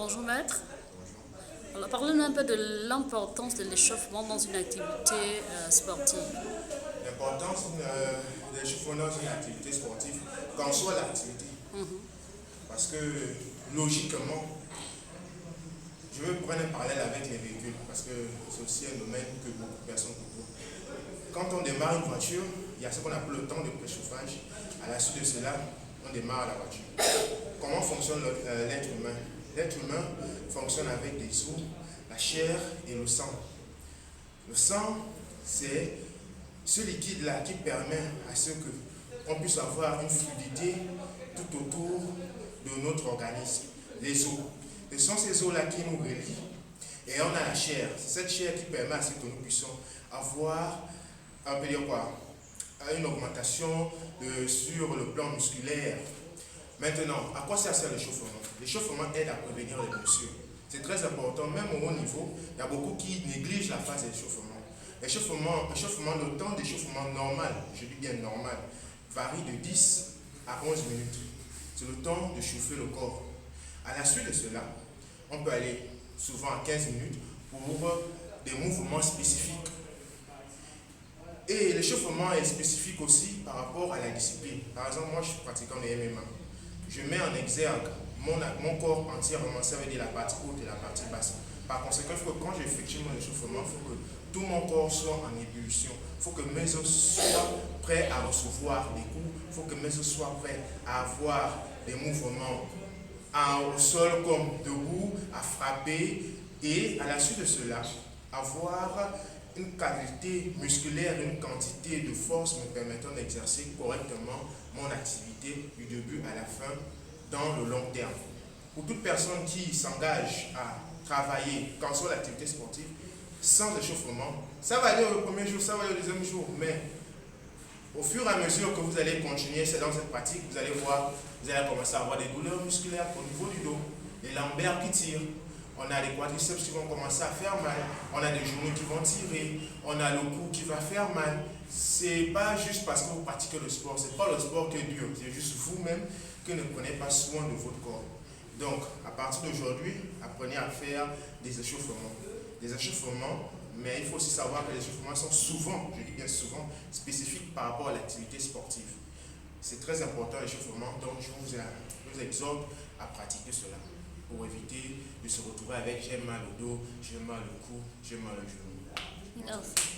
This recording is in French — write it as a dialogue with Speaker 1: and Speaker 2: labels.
Speaker 1: Bonjour maître. Alors parlez-nous un peu de l'importance de l'échauffement dans une activité sportive.
Speaker 2: L'importance de l'échauffement dans une activité sportive, qu'en soit l'activité. Parce que logiquement, je veux prendre un parallèle avec les véhicules, parce que c'est aussi un domaine que beaucoup de personnes couvrent. Quand on démarre une voiture, il y a ce qu'on appelle le temps de préchauffage. À la suite de cela, on démarre la voiture. Comment fonctionne l'être humain? L'être humain fonctionne avec des os, la chair et le sang. Le sang, c'est ce liquide-là qui permet à ce qu'on puisse avoir une fluidité tout autour de notre organisme. Les os. Ce sont ces os-là qui nous relient. Et on a la chair. C'est cette chair qui permet à ce que nous puissions avoir, on peut dire quoi, une augmentation sur le plan musculaire. Maintenant, à quoi sert l'échauffement? L'échauffement aide à prévenir les blessures. C'est très important, même au haut niveau, il y a beaucoup qui négligent la phase d'échauffement. Le temps d'échauffement normal, je dis bien normal, varie de 10 à 11 minutes. C'est le temps de chauffer le corps. À la suite de cela, on peut aller souvent à 15 minutes pour des mouvements spécifiques. Et l'échauffement est spécifique aussi par rapport à la discipline. Par exemple, moi je suis pratiquant de MMA. Je mets en exergue mon corps entièrement, ça veut dire la partie haute et la partie basse. Par conséquent, il faut que quand j'effectue mon échauffement, il faut que tout mon corps soit en ébullition. Il faut que mes os soient prêts à recevoir des coups. Il faut que mes os soient prêts à avoir des mouvements au sol comme debout, à frapper. Et à la suite de cela, avoir une qualité musculaire, une quantité de force me permettant d'exercer correctement mon activité du début à la fin dans le long terme. Pour toute personne qui s'engage à travailler, quand soit l'activité sportive, sans échauffement, ça va aller le premier jour, ça va aller le deuxième jour, mais au fur et à mesure que vous allez continuer dans cette pratique, vous allez voir, vous allez commencer à avoir des douleurs musculaires au niveau du dos, les lombaires qui tirent, on a les quadriceps qui vont commencer à faire mal, on a des genoux qui vont tirer, on a le cou qui va faire mal. C'est pas juste parce que vous pratiquez le sport, c'est pas le sport qui est dur, c'est juste vous-même qui ne prenez pas soin de votre corps. Donc, à partir d'aujourd'hui, apprenez à faire des échauffements. Des échauffements, mais il faut aussi savoir que les échauffements sont souvent, je dis bien souvent, spécifiques par rapport à l'activité sportive. C'est très important l'échauffement, donc je vous exhorte à pratiquer cela pour éviter de se retrouver avec j'ai mal au dos, j'ai mal au cou, j'ai mal au genou.
Speaker 1: Merci.